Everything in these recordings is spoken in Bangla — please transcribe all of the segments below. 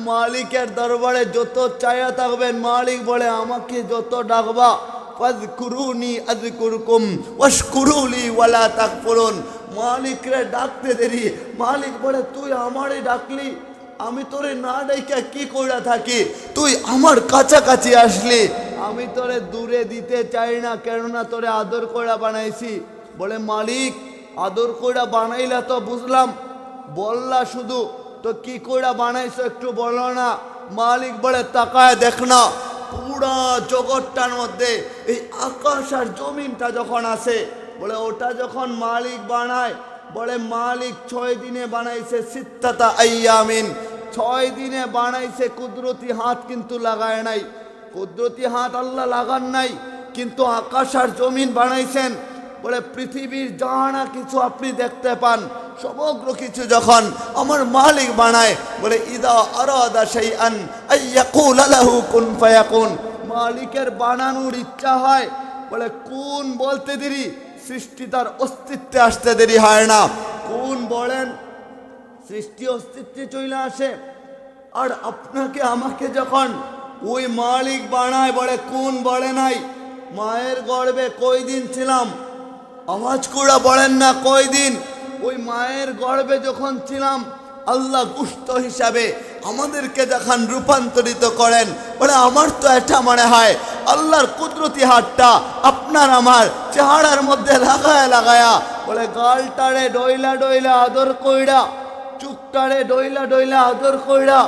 মালিকের দরবারে যত চায়া থাকবেন, মালিক বলে আমাকে যত ডাকবা, ফাযকুরুনি আযকুরকুম ওয়াশকুরুলি ওয়ালা তাকফুরুন। মালিকরে ডাকতে দেরি, মালিক বলে তুই আমারে ডাকলি, আমি তোরে না ডাইকা কি কইরা থাকি, তুই আমার কাছাকাছি আসলি, আমি তোরে দূরে দিতে চাই না, কেননা তোরে আদর কইরা বানাইছি। বলে মালিক আদর কইরা বানাইলা তো বুঝলাম, বললা শুধু, তো কি কইরা বানাইছো একটু বলো না। মালিক বলে তাকায় দেখ না, পুরা জগৎটার মধ্যে এই আকাশ আর জমিনটা যখন আছে, বলে ওটা যখন মালিক বানায়, বলে মালিক 6 দিনে বানাইছে, সিত্তাতা আইয়ামিন, 6 দিনে বানাইছে। কুদরতি হাত কিন্তু লাগায় নাই, কুদরতি হাত আল্লাহ লাগান নাই, কিন্তু আকাশ আর জমিন বানাইছেন। বলে পৃথিবীর জানা কিছু আপনি দেখতে পান, সমগ্র কিছু যখন আমার মালিক বানায়, বলে ইদা আরাদা শাইআন আইয়াকুল লাহু কুন ফায়াকুন, মালিকের বানানোর ইচ্ছা হয়, বলে কোন বলতে দেরি, সৃষ্টি তার অস্তিত্বে আসতে দেরি হয় না। কোন বলেন সৃষ্টি অস্তিত্বে চলে আসে। আর আপনাকে আমাকে যখন ওই মালিক বানায়, বলে কোন বলে নাই, মায়ের গর্ভে কয়দিন ছিলাম, আওয়াজ করে বলেন না কয়দিন, ওই মায়ের গর্ভে যখন ছিলাম, আল্লাহ গুস্ত হিসাবে আমাদেরকে যখন রূপান্তরিত করেন, বলে আমার তো এটা মনে হয় আল্লাহর কুদরতি হাতটা আপনার আমার চেহারার মধ্যে লাগায়া লাগায়া, বলে গালটারে ডইলা ডইলা আদর কইরা, চুকটারে ডইলা ডইলা আদর কইরা,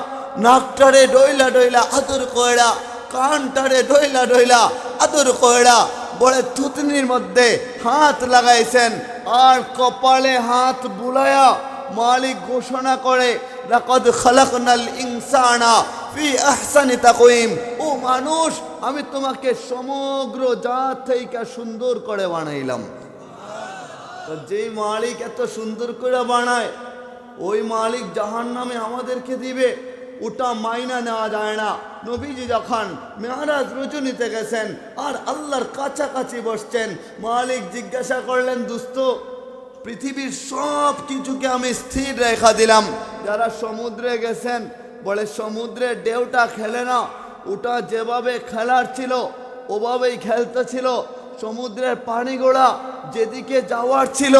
নাকটারে ডইলা ডইলা আদর কইরা, কানটারে ডইলা ডইলা আদর কইরা, বলে থুতনির মধ্যে হাত লাগাইছেন, আর কপালে হাত বুলায়া মালিক ঘোষণা করে, লাকাদ খালাকনাল ইনসানা ফি আহসানি তাকওয়িম, ও মানুষ আমি তোমাকে সমগ্র জাত থেকে সুন্দর করে বানাইলাম। তো যেই মালিক এত সুন্দর করে বানায়, ওই মালিক জাহান্নামে আমাদেরকে দিবে, ওটা মাইনা নেওয়া যায় না। নবীজি যখন মেরাজ রজনীতে গেছেন আর আল্লাহর কাছাকাছি বসছেন, মালিক জিজ্ঞাসা করলেন, দোস্ত পৃথিবীর সব কিছুকে আমি স্থির রেখা দিলাম। যারা সমুদ্রে গেছেন, বলে সমুদ্রের ঢেউটা খেলে না, ওটা যেভাবে খেলার ছিল ওভাবেই খেলতেছিল। সমুদ্রের পানিগুলা যেদিকে যাওয়ার ছিল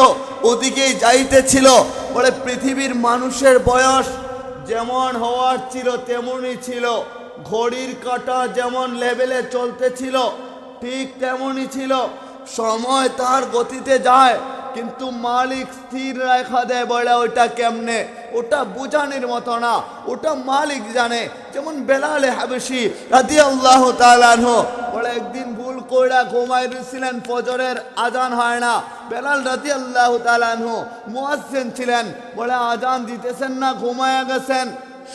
ওদিকেই যাইতেছিল। বলে পৃথিবীর মানুষের বয়স যেমন হওয়ার ছিল তেমনই ছিল, ঘড়ির কাঁটা যেমন লেভেলে চলতেছিল ঠিক তেমনই ছিল। সময় তার গতিতে যায়, কিন্তু মালিক স্থির রেখা দেয়। বলে ওইটা কেমনে, ওটা বুঝানোর মতো না, ওটা মালিক জানে। যেমন বেলাল হাবশি রাদিয়াল্লাহু তাআলা আনহু, বলে একদিন ভুল কইরা ঘুমাই দিয়েছিলেন, ফজরের আজান হয় না। বেলাল রাদিয়াল্লাহু তাআলা আনহু মুয়াজ্জিন ছিলেন, বলে আজান দিতেছেন না, ঘুমায়া গেছেন,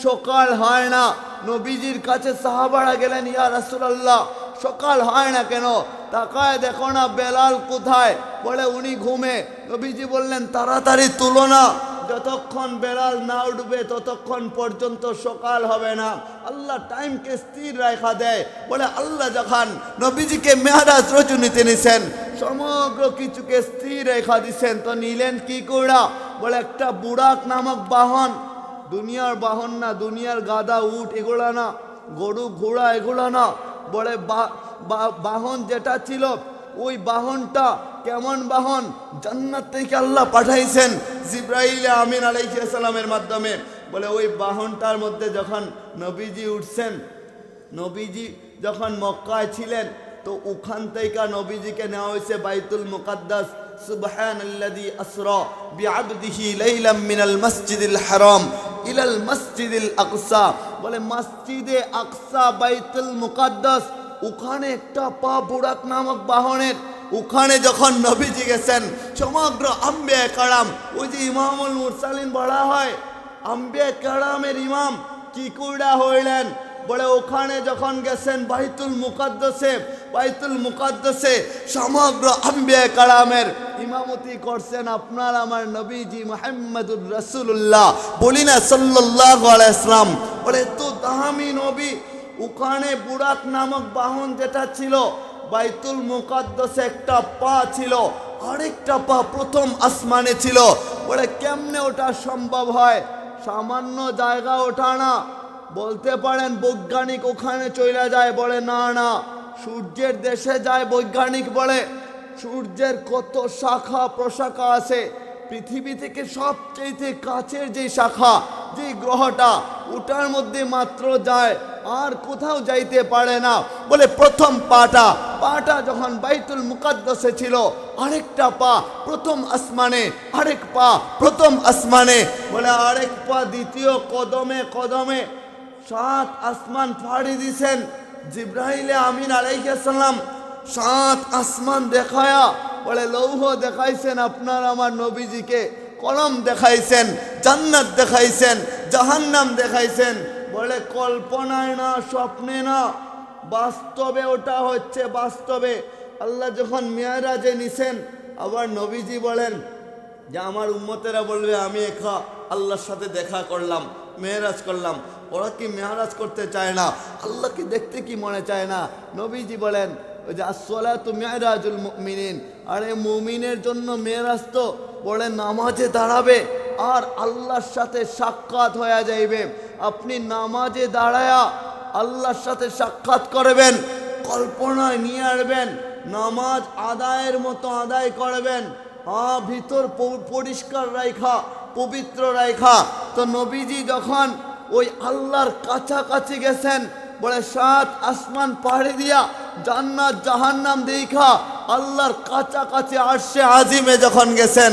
সকাল হয় না। নবীজির কাছে সাহাবারা গেলেন, ইয়া রাসূলুল্লাহ সকাল হয় না কেন? তাকায় দেখো না বেলাল কোথায়? বলে উনি ঘুমে। নবীজি বললেন তাড়াতাড়ি তুলো না, যতক্ষণ বেলাল না উঠবে ততক্ষণ পর্যন্ত সকাল হবে না। আল্লাহ টাইমকে স্থির রেখা দেয়। বলে আল্লাহ যখন নবীজিকে মেরাজ রজনীতে নিছেন, সমগ্র কিছুকে স্থির রেখা দিছেন, তো নিলেন কি কইরা? বলে একটা বুরাক নামক বাহন, দুনিয়ার বাহন না, দুনিয়ার গাদা উট এগুলা না, গরু ঘোড়া এগুলা না। বলে বাহন যেটা ছিল, ওই বাহনটা কেমন বাহন? জান্নাত থেকে আল্লাহ পাঠাইছেন জিবরাইল আমিন আলাইহিস সালামের মাধ্যমে। বলে ওই বাহনটার মধ্যে যখন নবীজি উঠছেন, নবীজি যখন মক্কায় ছিলেন, তো ওখান থেকে নবীজিকে নেওয়া হয়েছে বাইতুল মুকাদ্দাস। সুবহানাল্লাযী আসরা বিআবদিহি লাইলাম মিনাল মসজিদিল হারাম ইলাল মসজিদিল আকসা। বলে মসজিদে আকসা বাইতুল মুকাদ্দাস, ওখানে একটা পা বুরাক নামক বাহনের, ওখানে যখন নবীজি গেছেন, সমগ্র আম্বিয়া কারাম, ওই যে ইমামুল মুরসালিন বলা হয়, আম্বিয়া কারামের ইমাম কি কইরা হইলেন? বলে ওখানে যখন গেছেন বাইতুল মুকাদ্দাসে, বাইতুল মুকাদ্দাসে সমগ্র আম্বিয়া কারামের ইমামতি করছেন আপনার আমার নবীজি মুহাম্মদুর রাসূলুল্লাহ, বলি না সাল্লাল্লাহু আলাইহি ওয়াসাল্লাম। বলে তো দামি নবী, ওখানে বুরাক নামক বাহন যেটা ছিল, বাইতুল মুকাদ্দাসে একটা পা ছিল, আরেকটা পা প্রথম আসমানে ছিল। বলে কেমনে ওটা সম্ভব হয়? সামান্য জায়গা ওঠা না, বলতে পারেন বৈজ্ঞানিক ওখানে চলে যায়, বলে না না, সূর্যের দেশে যায় বৈজ্ঞানিক বলে। সূর্যের কত শাখা প্রশাখা আছে, পৃথিবী থেকে সবচেয়ে কাছের যে শাখা, যে গ্রহটা, ওটার মধ্যে মাত্র যায়, আর কোথাও যাইতে পারে না। বলে প্রথম পাটা যখন বাইতুল মুকাদ্দাসে ছিল, আরেকটা পা প্রথম আসমানে, আরেক পা প্রথম আসমানে, বলে আরেক পা দ্বিতীয় কদমে কদমে 7 আসমান ফাড়ি দিছেন। জিব্রাইল আমিন আলাইহিস সালাম 7 আসমান দেখায়া, বলে লৌহ দেখাইছেন আপনার আমার নবীজিকে, কলম দেখাইছেন, জান্নাত দেখাইছেন, জাহান্নাম দেখাইছেন। বলে কল্পনায় না, স্বপ্নে না, বাস্তবে ওটা হচ্ছে, বাস্তবে। আল্লাহ যখন মেরাজে নিছেন, আবার নবীজি বলেন যে আমার উম্মতেরা বলবে আমি একা আল্লাহর সাথে দেখা করলাম, মেরাজ করলাম। ওরা কি মেরাজ করতে চায় না, আল্লাহকে দেখতে কি মনে চায় না? নবীজি বলেন ওই যে আসসালাতু মিরাজুল মুমিনিন, আরে মুমিনের জন্য মেরাজ তো বলে নামাজে দাঁড়াবে আর আল্লাহর সাথে সাক্ষাৎ হয়ে যাইবে। আপনি নামাজে দাঁড়ায়া আল্লাহর সাথে সাক্ষাৎ করবেন, কল্পনায় নিয়ে আসবেন, নামাজ আদায়ের মতো আদায় করবেন, ভিতর পরিষ্কার রাখা, পবিত্র রাখা। তো নবীজি যখন ওই আল্লাহর কাছাকাছি গেছেন, বলে 7 আসমান পাড়ি দিয়া জান্নাত জাহান্নাম দেখা আল্লাহর কাছাকাছি আরশে আজিমে যখন গেছেন,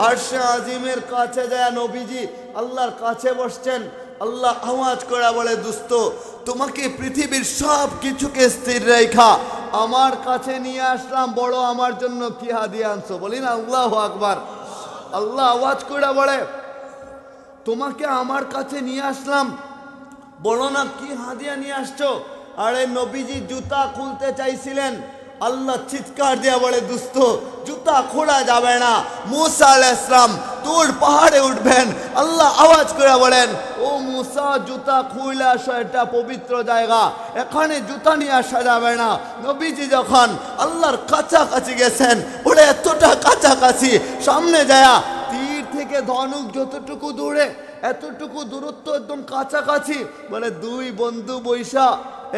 আরশে আজিমের কাছে যায় নবীজি আল্লাহর কাছে বসছেন। আল্লাহ আওয়াজ করে বলে দোস্ত, তোমাকে পৃথিবীর সব কিছুকে স্থির রেখা আমার কাছে নিয়ে আসলাম, বড় আমার জন্য কি হাদিয়া আনছো? বলি না আল্লাহু আকবার। আল্লাহ আওয়াজ করে বলে তোমাকে আমার কাছে নিয়ে আসলাম, বলো না কি হাদিয়া নিয়ে আসছো? আরে নবীজি জুতা খুলতে চাইছিলেন, আল্লাহ চিৎকার দিয়া বলে দোস্ত জুতা খোলা যাবে না, মুসা আলাইহিস সালাম তুর পাহাড়ে উঠবেন। আল্লাহ আওয়াজ করে বলেন ও মুসা জুতা খুলে আসো, এটা পবিত্র জায়গা, এখানে জুতা নিয়ে আসা যাবে না। নবীজি যখন আল্লাহর কাছাকাছি গেছেন, বলে এতটা কাছাকাছি, সামনে যায় তীর থেকে ধনুক যতটুকু দূরে, এতটুকু দূরত্ব একদম কাছাকাছি। বলে 2 বন্ধু বৈশা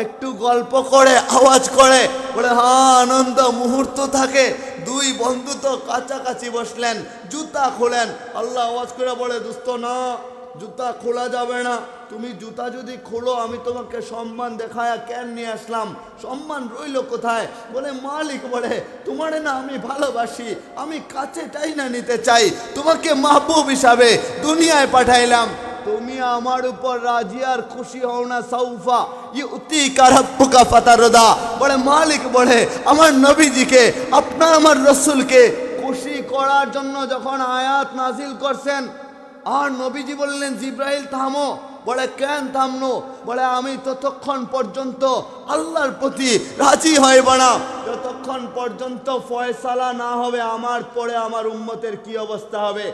একটু গল্প করে, আওয়াজ করে, বলে হ্যাঁ আনন্দ মুহূর্ত থাকে। 2 বন্ধু তো কাছাকাছি বসলেন, জুতা খোলেন। আল্লাহ আওয়াজ করে বলে দোস্ত না, জুতা খোলা যাবে না, তুমি জুতা যদি খোলো আমি তোমাকে সম্মান দেখায়া কেন নিয়ে আসলাম, সম্মান রইল কোথায়? বলে মালিক বলে তোমারে না আমি ভালোবাসি, আমি কাছে চাই না নিতে চাই, তোমাকে মাহবুব হিসাবে দুনিয়ায় পাঠাইলাম, তুমি আমার উপর রাজি আর খুশি হও না। সাউফা ইউতিকা রাব্বুকা ফাতারদা, বলে মালিক বলে আমার নবীজিকে, আপনার আমার রসুলকে খুশি করার জন্য যখন আয়াত নাজিল করছেন, আর নবীজি বললেন জিব্রাইল থামো। বলে কেন থামনো? বলে আমি ততক্ষণ পর্যন্ত আল্লাহর প্রতি রাজি হইব না যতক্ষণ পর্যন্ত ফয়সালা না হবে আমার পরে আমার উম্মতের কি অবস্থা হবে।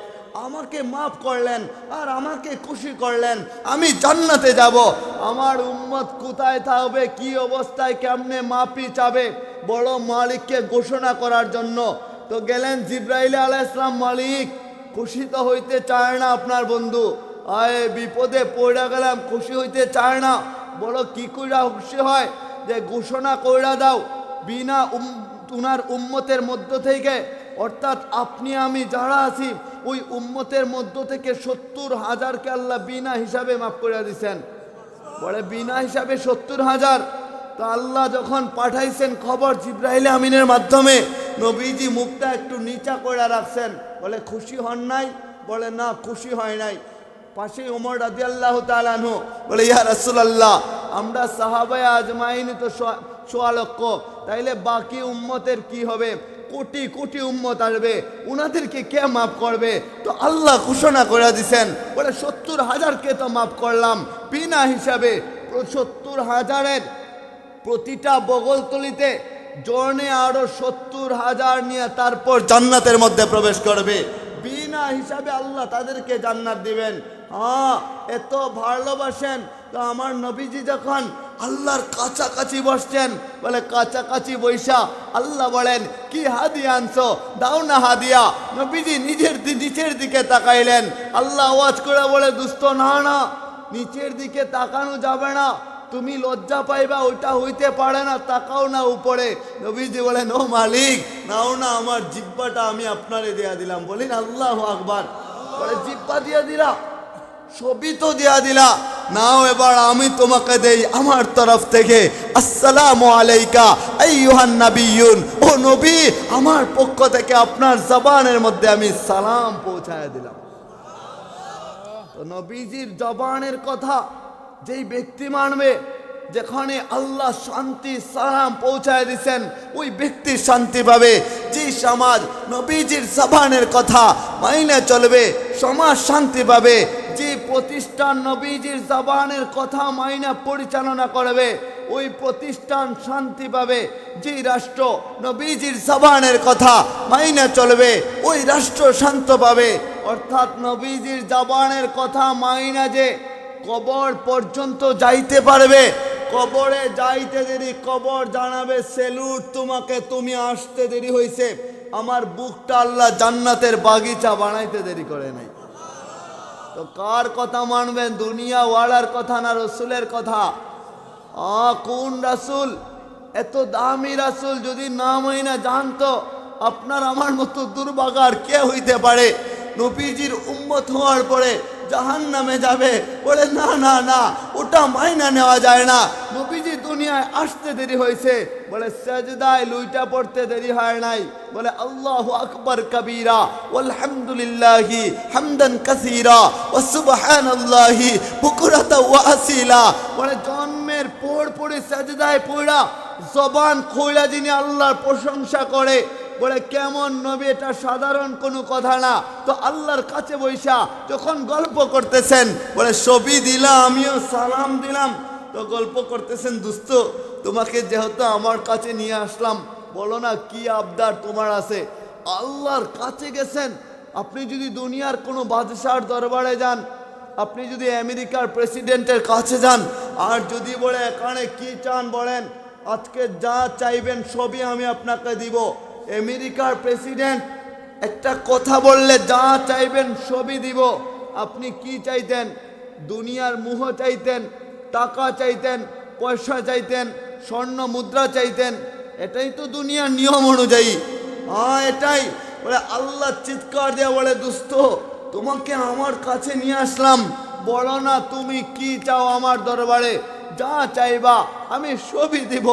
আমাকে মাফ করলেন আর আমাকে খুশি করলেন, আমি জান্নাতে যাব। আমার উম্মত কোথায় থাকবে, কি অবস্থায়, কেমনে মাফি চাবে, বড় মালিককে ঘোষণা করার জন্য। তো গেলেন জিব্রাইল আলাইহিস সালাম, মালিক খুশি তো হইতে চায় না আপনার বন্ধু, আয় বিপদে পড়ে গেলাম, খুশি হইতে চায় না। বলো কি কইরা খুশি হয়? যে ঘোষণা কইরা দাও বিনা উনার উম্মতের মধ্য থেকে, অর্থাৎ আপনি আমি যারা আছি ওই উম্মতের মধ্য থেকে 70,000কে আল্লাহ বিনা হিসাবে মাফ করে দিছেন। বলে বিনা হিসাবে 70,000। তো আল্লাহ যখন পাঠাইছেন খবর জিব্রাইল আমিনের মাধ্যমে, নবীজি মুখটা একটু নিচা করে রাখছেন। বলে খুশি হন নাই? বলে না খুশি হয় নাই। পাশে ওমর রাদিয়াল্লাহু তাআলা আনহু বলে ইয়া রাসূলুল্লাহ, আমরা সাহাবায়ে আজমাইন তো 100 লক্ষ, তাইলে বাকি উম্মতের কি হবে? কোটি কোটি উম্মত আসবে, উনাদেরকে কে মাফ করবে? তো আল্লাহ ঘোষণা করে দিছেন, বলে 70,000কে তো মাফ করলাম বিনা হিসাবে। 70,000-এর প্রতিটা বগলতলিতে জনে আরো 70,000 নিয়ে তারপর জান্নাতের মধ্যে প্রবেশ করবে, বিনা হিসাবে আল্লাহ তাদেরকে জান্নাত দিবেন। এত ভালোবাসেন। তো আমার নবীজি যখন আল্লাহর কাছাকাছি বসছেন, বলে কাছাকাছি বৈশা আল্লাহ বলেন কি হাদিয়া আনছো, দাও না হাদিয়া। নবীজি নিচের দিকে তাকাইলেন, আল্লাহ আওয়াজ করে বলে দোস্ত না না, নিচের দিকে তাকানো যাবে না, তুমি লজ্জা পাইবা, ওইটা হইতে পারে না, তাকাও না উপরে। নবীজি বলেন, ও মালিক নাও না, আমার জিহ্বাটা আমি আপনারে দেয়া দিলাম। বলেন আল্লাহু আকবার। বলে জিহ্বা দিয়া দিলা, সবই তো দেয়া দিলা, নাও এবার আমি তোমাকে দেই আমার তরফ থেকে, আসসালামু আলাইকা আইয়ুহান নাবিয়্যুন, ও নবী আমার পক্ষ থেকে আপনার জবানের মধ্যে আমি সালাম পৌঁছায় দিলাম। তো নবীজির জবানের কথা যেই ব্যক্তি মানবে, যেখানে আল্লাহ শান্তি সালাম পৌঁছায় দিচ্ছেন, ওই ব্যক্তি শান্তি পাবে। যে সমাজ নবীজির জবানের কথা মাইনে চলবে, সমাজ শান্তি পাবে। যে প্রতিষ্ঠান নবীজির জবানের কথা মাইনা পরিচালনা করবে, ওই প্রতিষ্ঠান শান্তি পাবে। যে রাষ্ট্র নবীজির জবানের কথা মাইনা চলবে, ওই রাষ্ট্র শান্ত পাবে। অর্থাৎ নবীজির জবানের কথা মাইনা যে কবর পর্যন্ত যাইতে পারবে, কবরে যাইতে দেরি কবর জানাবে সেলুট তোমাকে, তুমি আসতে দেরি হয়েছে। আমার বুকটা আল্লাহ জান্নাতের বাগিচা বানাইতে দেরি করে নাই। তো কার কথা মানবেন, দুনিয়া ওয়ালার কথা না রসুলের কথা? কোন রাসূল? এত দামি রাসূল যদি না মাইনা জানতো, আপনার আমার মতো দুর্ভাগার কে হইতে পারে? নবীজির উম্মত হওয়ার পরে জাহান্নামে যাবে, বলে না না না, ওটা মাইনা নেওয়া যায় না। নবীজি দুনিয়ায় আসতে দেরি হয়েছে, বলে সাজদায় লুইটা পড়তে দেরি হয় নাই। বলে আল্লাহু আকবার কবীরা ওয়ালহামদুলিল্লাহি হামদান কাসীরা ওয়া সুবহানাল্লাহি বুকরাতা ওয়া আসীলা। বলে জন্মের পরে সাজদায় পড়া, জবান খোলা যিনি আল্লাহর প্রশংসা করে। বলে কেমন নবী, এটা সাধারণ কোনো কথা না। তো আল্লাহর কাছে বৈশা যখন গল্প করতেছেন, বলে ছবি দিলাম, আমিও সালাম দিলাম। তো গল্প করতেছেন, দোস্ত তোমাকে যেহেতু আমার কাছে নিয়ে আসলাম, বলো না কি আবদার তোমার আছে। আল্লাহর কাছে গেছেন। আপনি যদি দুনিয়ার কোনো বাদশার দরবারে যান, আপনি যদি আমেরিকার প্রেসিডেন্টের কাছে যান, আর যদি বলে এখানে কি চান বলেন, আজকে যা চাইবেন সবই আমি আপনাকে দিব। আমেরিকার প্রেসিডেন্ট একটা কথা বললে যা চাইবেন সবই দিব। আপনি কি চাইতেন? দুনিয়ার মোহ চাইতেন, টাকা চাইতেন, পয়সা চাইতেন, স্বর্ণ মুদ্রা চাইতেন? এটাই তো দুনিয়ার নিয়ম অনুযায়ী। এটাই। বলে আল্লাহ চিৎকার দিয়ে বলে, দোস্ত তোমাকে আমার কাছে নিয়ে আসলাম, বলো না তুমি কি চাও আমার দরবারে, যা চাইবা আমি সবই দিব।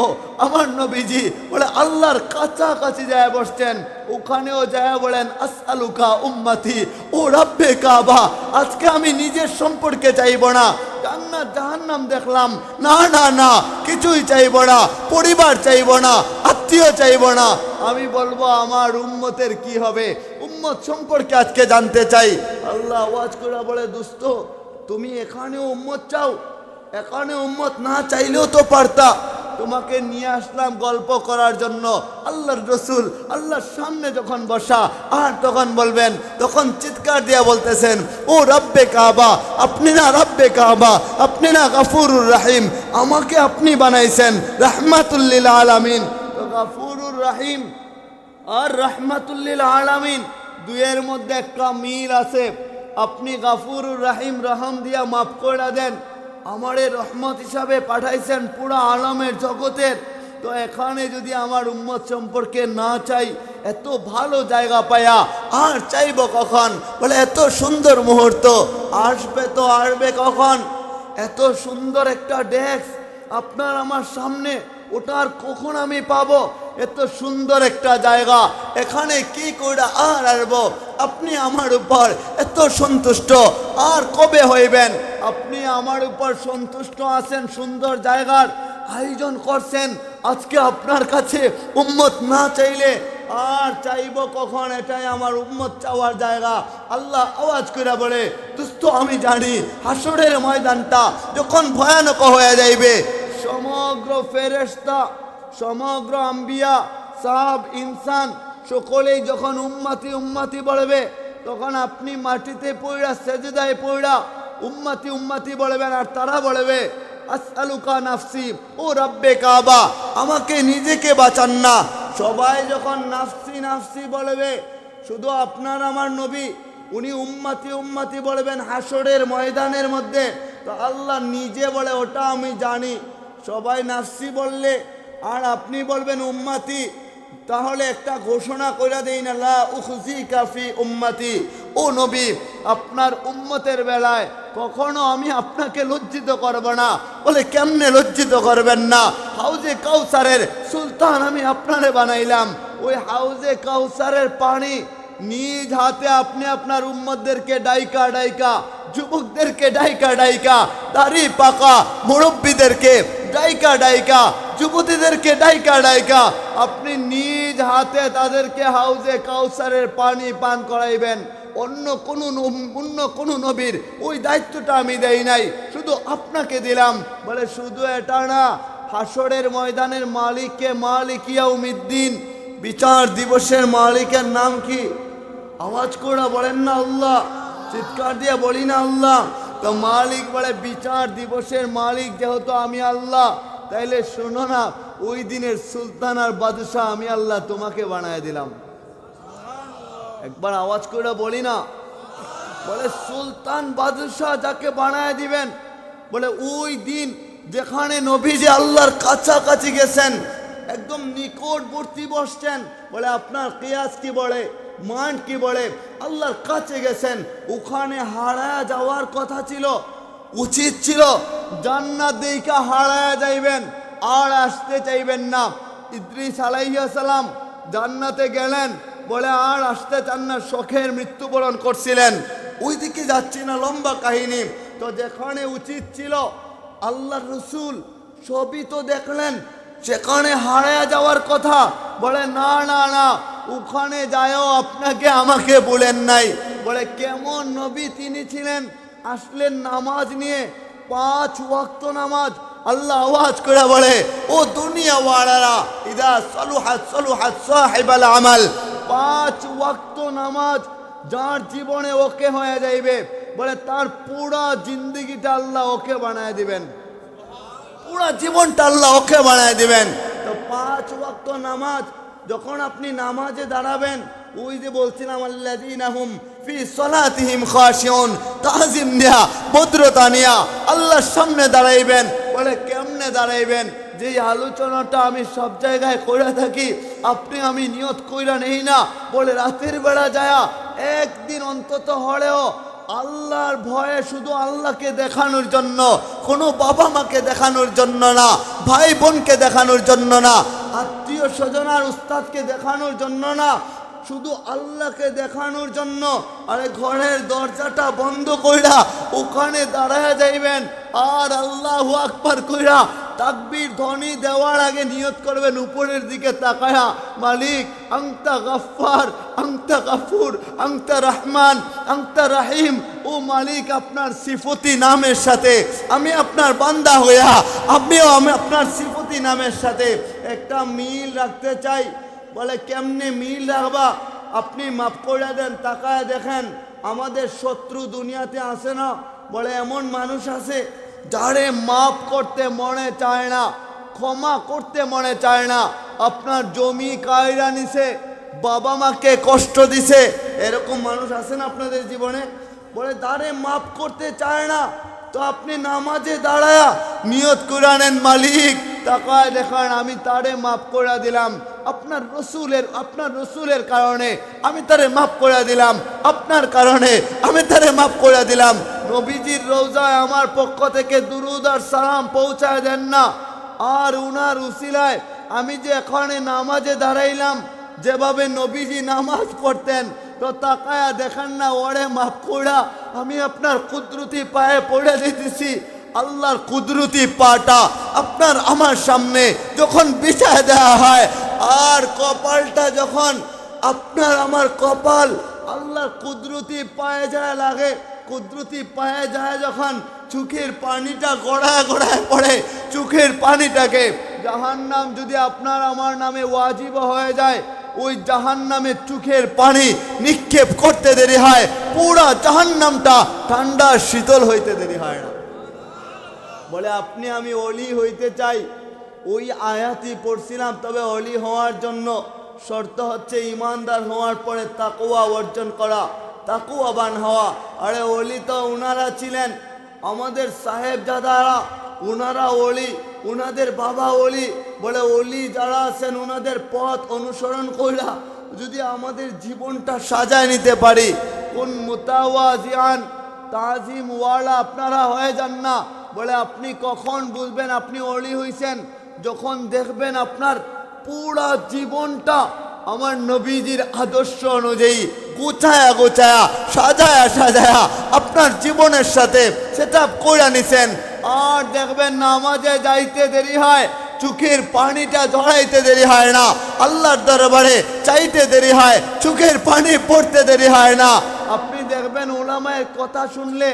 আমার নবীজি বলে আল্লাহর কাছাকাছি যায় বসছেন, ওখানেও যায় বলেন আসআলুকা উম্মতি ও রাব্বে কাবা। আজকে আমি নিজের সম্পর্কে চাইব না, জান্নাত জাহান্নাম দেখলাম, না না না, কিছুই চাইব না। পরিবার চাইব না, আত্মীয় চাইব না। আমি বলবো আমার উম্মতের কি হবে, উম্মত সম্পর্কে আজকে জানতে চাই। আল্লাহ আওয়াজ করে বলে, দোস্ত তুমি এখানেও উম্মত চাও? এখানে উম্মত না চাইলেও তো পারতা। তোমাকে নিয়ে আসলাম গল্প করার জন্য। আল্লাহর রসুল আল্লাহর সামনে যখন বসা, আর তখন বলবেন, তখন চিৎকার দিয়া বলতেছেন, ও রব্বে কাবা, আপনি না রব্বে কাবা, আপনি না গফুরুর রহিম, আমাকে আপনি বানাইছেন রাহমাতুল লিল আলামিন। তো গফুরুর রহিম আর রাহমাতুল লিল আলামিন দুইয়ের মধ্যে একটা মিল আছে। আপনি গফুরুর রহিম, রহম দিয়া মাফ করে দেন, আমারে রহমত হিসাবে পাঠাইছেন পুরা আলমের জগতের। তো এখানে যদি আমার উম্মত সম্পর্কে না চাই, এত ভালো জায়গা পায়া আর চাইব কখন? বলে এত সুন্দর মুহূর্ত আসবে, তো আসবে কখন? এত সুন্দর একটা ডেস্ক আপনার আমার সামনে, ওটা আর কখন আমি পাবো? এত সুন্দর একটা জায়গা, এখানে কি করে আর আসবো? আপনি আমার উপর এত সন্তুষ্ট, আর কবে হইবেন? আপনি আমার উপর সন্তুষ্ট আছেন, সুন্দর জায়গার আয়োজন করছেন। আজকে আপনার কাছে উম্মত না চাইলে আর চাইব কখন? এটাই আমার উম্মত চাওয়ার জায়গা। আল্লাহ আওয়াজ করে বলে, দোস্ত আমি জানি হাসরের ময়দানটা যখন ভয়ানক হয়ে যাইবে, সমগ্র ফেরেশতা, সমগ্র আম্বিয়া, সাহাব, ইনসান সকলেই যখন উম্মতি উম্মতি বলবে, তখন আপনি মাটিতে পড়া, সেজদায় পড়া উম্মতি উম্মতি বলবেন, আর তারা বলবে আসআলুকা নাফসি ও রব্বে কাবা, আমাকে নিজেকে বাঁচান না। সবাই যখন নাফসি নাফসি বলবে, শুধু আপনার আমার নবী উনি উম্মতি উম্মতি বলবেন হাসরের ময়দানের মধ্যে। তো আল্লাহ নিজে বলে ওটা আমি জানি। সবাই নাফসি বললে আর আপনি বলবেন উম্মতি, তাহলে একটা ঘোষণা করে দেই না, লা উখজিকা ফি উম্মতি, ও নবী আপনার উম্মতের বেলায় কখনো আমি আপনাকে লজ্জিত করব না। বলে কেমনে লজ্জিত করবেন না? হাউজে কাউসারের সুলতান আমি আপনারে বানাইলাম, ওই হাউজে কাউসারের পানি নিজ হাতে আপনি আপনার উম্মতদেরকে ডাইকা ডাইকা, যুবকদেরকে ডাইকা ডাইকা, দাড়ি পাকা মুরব্বীদেরকে ডাইকা ডাইকা, যুবতীদেরকে ডাইকা ডাইকা আপনি নিজ হাতে তাদেরকে হাউজে কাউসারের পানি পান করাইবেন। অন্য কোনো নবীর ওই দায়িত্বটা আমি দেই নাই, শুধু আপনাকে দিলাম। বলে শুধু এটা না, হাসরের ময়দানের মালিককে, মালিক ইয়াউমিদ্দিন, বিচার দিবসের মালিকের নাম কি? আওয়াজ করে বলেন না আল্লাহ, চিৎকার দিয়ে বলি না আল্লাহ। তো মালিক বলে বিচার দিবসের মালিক যেহেতু আমি আল্লাহ, তাইলে শোনো না, ওই দিনের সুলতান আর বাদশাহ আমি আল্লাহ তোমাকে বানায় দিলাম। একবার আওয়াজ করে বলি না। বলে সুলতান বাদশাহ যাকে বানায় দিবেন, বলে ওই দিন যেখানে নবীজি আল্লাহর কাছাকাছি গেছেন, একদম নিকটবর্তী বসছেন, বলে আপনার কিয়াস কি বলে, মান কি বলে, আল্লাহর কাছে গেছেন, ওখানে হারায় যাওয়ার কথা ছিল, উচিত ছিল জান্নাত দেইকা হারায় যাইবেন আর আসতে চাইবেন না। ইদ্রিস আলাইহিস সালাম জান্নাতে গেলেন, বলে আর আসতে চান না, শখের মৃত্যুবরণ করছিলেন। ওই দিকে যাচ্ছি না, লম্বা কাহিনী। তো যেখানে উচিত ছিল আল্লাহর রসুল সবই তো দেখলেন, সেখানে হারায় যাওয়ার কথা, বলে না না না, ওখানে যায়ও আপনাকে আমাকে বলেন নাই। বলে কেমন নবী তিনি ছিলেন, আসলেন নামাজ নিয়ে, 5 ওয়াক্ত নামাজ। আল্লাহ আওয়াজ করে বলে, ও দুনিয়া ওয়ালারা, ইদা সলুহাত সলুহাত সাহিবাল আমাল, 5 ওয়াক্ত নামাজ যার জীবনে ওকে হয়ে যাইবে, বলে তার পুরা জিন্দগিটা আল্লাহ ওকে বানায় দিবেন, পুরা জীবনটা আল্লাহ ওকে বানায় দিবেন। তো 5 ওয়াক্ত নামাজ যখন আপনি নামাজে দাঁড়াবেন, ওই যে বলছিলাম আল্লাযীনা হুম ফি সলাতিহিম খাশিউন, তাজিম নিয়া, ভদ্রতা নিয়া আল্লাহর সামনে দাঁড়াইবেন। বলে কেমনে দাঁড়াইবেন? যে আলোচনাটা আমি সব জায়গায় করে থাকি, আপনি আমি নিয়ত কইরা নেই না। বলে রাতের বেলা যায়া একদিন অন্তত হলেও আল্লাহর ভয়ে, শুধু আল্লাহকে দেখানোর জন্য, কোনো বাবা মাকে দেখানোর জন্য না, ভাই বোনকে দেখানোর জন্য না, আত্মীয় স্বজন আর উস্তাদকে দেখানোর জন্য না, শুধু আল্লাহকে দেখানোর জন্য। আরে ঘরের দরজাটা বন্ধ কইরা ওখানে দাঁড়ায় যাইবেন, আর আল্লাহু আকবার কইরা তাকবীর ধ্বনি দেওয়ার আগে নিয়ত করবেন উপরের দিকে তাকায়া, মালিক আনতা গফফার, আনতা গফুর, আনতা রহমান, আনতা রহিম। ও মালিক, আপনার সিফতি নামের সাথে আমি আপনার বান্দা হইয়া, আপনিও আমি আপনার সিফতি নামের সাথে একটা মিল রাখতে চাই। বলে কেমনে মিল রাখবা? আপনি মাফ করে দেন, তাকায় দেখেন আমাদের শত্রু দুনিয়াতে আছে না? বলে এমন মানুষ আছে যারে মাফ করতে মনে চায় না, ক্ষমা করতে মনে চায় না। আপনার জমি কায়রা নিছে, বাবা মাকে কষ্ট দিছে, এরকম মানুষ আছে না আপনাদের জীবনে? বলে তারে মাফ করতে চায় না। তো আপনি নামাজে দাঁড়ায়া নিয়ত করে নেন, মালিক তাকায় দেখান আমি তারে মাফ করে দিলাম, আপনার রসুলের কারণে আমি তারে মাফ করে দিলাম, আপনার কারণে আমি তারে মাফ করে দিলাম। নবীজির রওজায় আমার পক্ষ থেকে দুরুদ আর সালাম পৌঁছায় দেন না, আর উনার উসিলায় আমি যে এখানে নামাজে দাঁড়াইলাম, যেভাবে নবীজি নামাজ পড়তেন, তো তাকায়া দেখেন না, ওরে মাফ করা আমি আপনার কুদরতি পায়ে পড়ে দিতেছি। আল্লাহর কুদরতি পাটা আপনার আমার সামনে যখন বিছায় দেওয়া হয়, আর কপালটা যখন আপনার আমার কপাল আল্লাহর কুদরতি পায়ে যায় লাগে, কুদরতি পায়ে যায় যখন, চোখের পানিটা গড়ায় গড়ায় পড়ে, চোখের পানিটাকে জাহান্নাম যদি আপনার আমার নামে ওয়াজিব হয়ে যায়, ওই জাহান্নামের চোখের পানি নিক্ষেপ করতে দেরি হয়, পুরা জাহান্নামটা ঠান্ডা শীতল হইতে দেরি হয় না। বলে আপনি আমি অলি হইতে চাই, ওই আয়াতই পড়ছিলাম। তবে অলি হওয়ার জন্য শর্ত হচ্ছে ইমানদার হওয়ার পরে তাকওয়া অর্জন করা, তাকওয়াবান হওয়া। আরে অলি তো উনারা ছিলেন, আমাদের সাহেবজাদারা ওনারা ওলি, ওনাদের বাবা ওলি, বলে ওলি যারা আছেন ওনাদের পথ অনুসরণ কইরা যদি আমাদের জীবনটা সাজায় নিতে পারি, কোন মুতাওয়াজিয়ান তাজিম ওয়ালা আপনারা হয়ে যান না। বলে আপনি কখন বুঝবেন আপনি ওলি হইছেন? যখন দেখবেন আপনার পুরা জীবনটা আমার নবীজির আদর্শ অনুযায়ী গোছায়া গোছায়া সাজায়া সাজায়া আপনার জীবনের সাথে সেটা করে নিছেন। আর দেখবেন নামাজে যাইতে দেরি হয়, চোখের পানিটা ঝরাইতে দেরি হয় না, আল্লাহর দরবারে চাইতে দেরি হয়, চোখের পানি পড়তে দেরি হয় না। আপনি দেখবেন ওলামায়ের কথা শুনলে,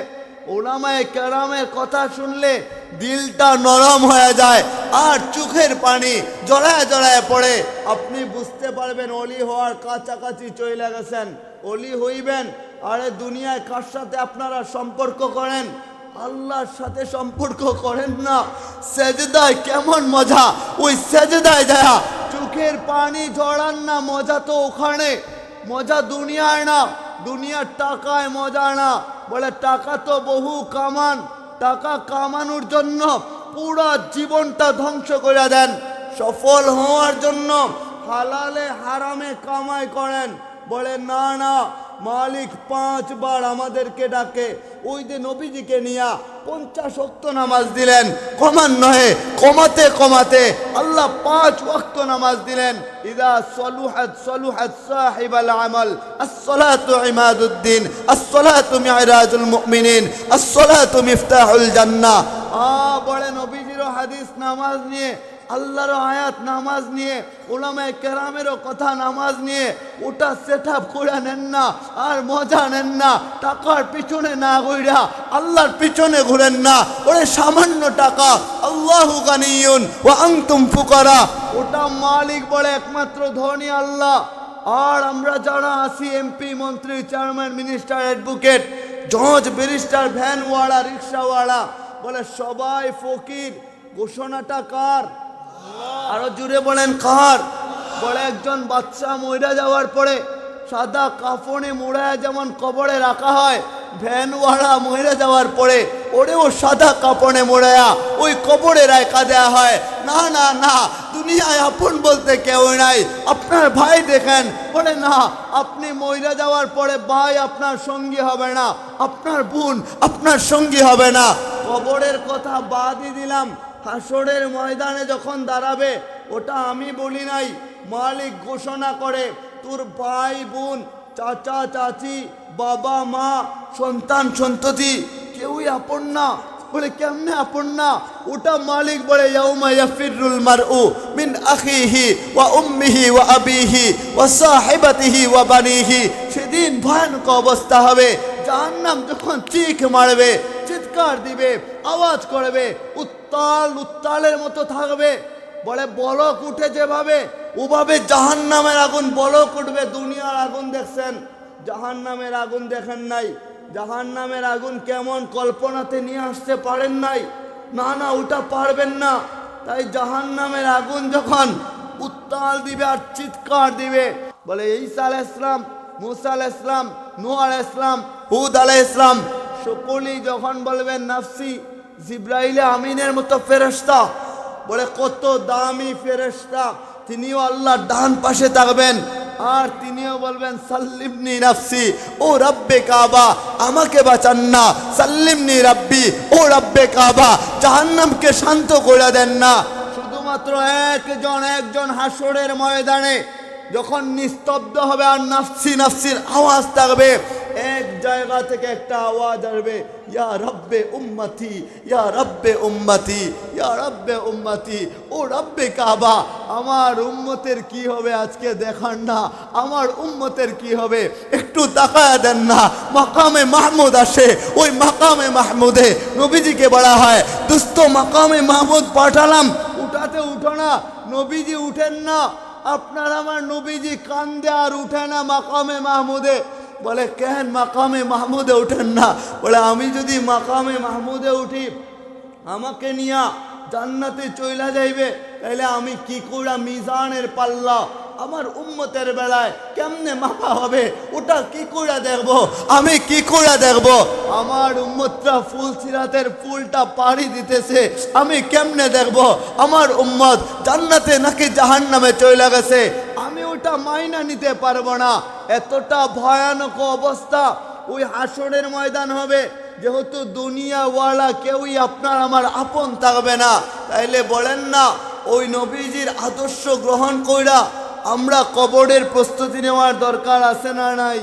ওলামায়ে কেরামের কথা শুনলে দিলটা নরম হয়ে যায় আর চোখের পানি জড়ায় জড়ায় পড়ে। আপনি বুঝতে পারবেন ওলি হওয়ার কাছাকাছি চলে গেছেন, ওলি হইবেন। আরে দুনিয়ায় কার সাথে আপনারা সম্পর্ক করেন? আল্লাহর সাথে সম্পর্ক করেন না। সেজদায় কেমন মজা, ওই সেজদায় যায় চোখের পানি ঝরান না, মজা তো ওখানে, মজা দুনিয়ায় না। দুনিয়ার টাকায় মজা না। বলে টাকা তো বহু কামান, টাকা কামানোর জন্য পুরা জীবনটা ধ্বংস করে দেন। সফল হওয়ার জন্য হালালে হারামে কামাই করেন। বলে না না, মালিক 5 বার আমাদেরকে ডাকে। ওই যে নবীজিকে নিয়া 50 ওয়াক্ত নামাজ দিলেন, কমান নহে, কমাতে কমাতে আল্লাহ 5 ওয়াক্ত নামাজ দিলেন। ইদা সলুহাত সলুহাত সাহিবাল আমাল, আস-সালাতু ইমাদুদ্দিন, আস-সালাতু মিরাজুল মুমিনিন, আস-সালাতু মিফতাহুল জান্নাহ। বলে নবীজির হাদিস নামাজ নিয়ে, আল্লাহর আয়াত নামাজ নিয়ে, উলামায়ে কেরামেরও কথা নামাজ নিয়ে ওটা সেট আপ করে নেন না আর মজা নেন না। টাকার পিছনে না ঘুরা আল্লাহর পিছনে ঘুরেন না। ওরে সামান্য টাকা, আল্লাহু গানিয়ুন ওয়া আনতুম ফুকারা, ওটা মালিক বলে একমাত্র ধনী আল্লাহ। আর আমরা যারা আছি এমপি, মন্ত্রী, চেয়ারম্যান, মিনিস্টার, অ্যাডভোকেট, জজ, ব্যারিস্টার, ভ্যানওয়ালা, রিক্সাওয়ালা, বলে সবাই ফকির। ঘোষণাটা কার? আরো জুড়ে বলেন কার? বলে একজন বাচ্চা মইরা যাওয়ার পরে সাদা কাফনে মোড়ায় যেমন কবরে রাখা হয়, ভ্যানওয়ালা মইরা যাওয়ার পরে ওরেও সাদা কাপড়ে মোড়ায়া ওই কবরে রাখা দেয়া হয়। না না না, দুনিয়ায় আপন বলতে কেউ নাই। আপনার ভাই দেখেন, বলে না, আপনি মইরা যাওয়ার পরে ভাই আপনার সঙ্গী হবে না, আপনার বোন আপনার সঙ্গী হবে না। কবরের কথা বাদই দিলাম, হাসরের ময়দানে যখন দাঁড়াবে, ওটা আমি বলি নাই, মালিক ঘোষণা করে তোর ভাই বোন, চাচা চাচি, বাবা মা, সন্তান সন্ততি কেউই আপন না। বলে কেমনে আপন না? ওটা মালিক বলে ইয়াউমা ইয়াফিরুল মারউ মিন আখিহি ওয়া উম্মিহি ওয়া আবিহি ওয়া সাহিবাতিহি ওয়া বানিহি। সেদিন ভয়ানক অবস্থা হবে। জাহান্নাম যখন চিক মারবে, চিৎকার দিবে, আওয়াজ করবে, উত্তালের মতো থাকবে। বলে বলক উঠে যেভাবে, ওভাবে জাহান্নামের আগুন বলক উঠবে। দুনিয়ার আগুন দেখছেন, জাহান্নামের আগুন দেখেন নাই? জাহান্নামের আগুন কেমন কল্পনাতে নিয়ে আসতে পারেন নাই? না না, ওটা পারবেন না। তাই জাহান্নামের আগুন যখন উত্তাল দিবে আর চিৎকার দিবে, বলে ঈসা আলাইহিস সালাম, মুসা আলাইহিস সালাম, নূহ আলাইহিস সালাম, হুদ আলাইহিস সালাম সকলেই যখন বলবেন নাফসি, জিবরাইল আমিনের মতো ফেরেশতা, বলে কত দামি ফেরেশতা, তিনিও আল্লাহর ডান পাশে থাকবেন আর তিনিও বলবেন সাল্লিমনি নাফসি ও রব্বে কাবা, আমাকে বাঁচান না, সাল্লিমনি রাব্বি ও রব্বে কাবা, জাহান্নামকে শান্ত করে দেন না। শুধুমাত্র একজন হাসরের ময়দানে যখন নিস্তব্ধ হবে আর নাফসি নাফসির আওয়াজ থাকবে, এক জায়গা থেকে একটা আওয়াজ আসবে, ইয়া রব্বে উম্মতি, ইয়া রব্বে উম্মতি, ইয়া রব্বে উম্মতি ও রব্বে কাবা। আমার উম্মতের কি হবে আজকে দেখান না, আমার উম্মতের কি হবে একটু তাকায়া দেন না। মাকামে মাহমুদ আসে, ওই মাকামে মাহমুদে নবীজিকে বলা হয়, দোস্ত মাকামে মাহমুদ পাঠালাম, উঠাতে উঠো না। নবীজি উঠেন না, আপনার আমার নবীজি কান্দে আর উঠে না মাকামে মাহমুদে। বলে কেন মাকামে মাহমুদে উঠেন না? বলে আমি যদি মাকামে মাহমুদে উঠি, আমাকে নিয়া জান্নাতে চইলা যাইবে, তাইলে আমি কি করে মিজানের পাল্লা আমার উম্মতের বেলায় কেমনে মাপা হবে ওটা কি করে দেখব, আমি কি করে দেখব? আমার উম্মতরা ফুল সিরাতের ফুলটা পাড়ি দিতেছে, আমি কেমনে দেখব আমার উম্মত জান্নাতে নাকি জাহান্নামে চলে গেছে? আমি ওটা মাইনা নিতে পারবো না। এতটা ভয়ানক অবস্থা ওই হাসরের ময়দান হবে, যেহেতু দুনিয়াওয়ালা কেউই আপনার আমার আপন থাকবে না। তাইলে বলেন না ওই নবীজির আদর্শ গ্রহণ কইরা আমরা কবরের প্রস্তুতি নেওয়ার দরকার আছে না নাই?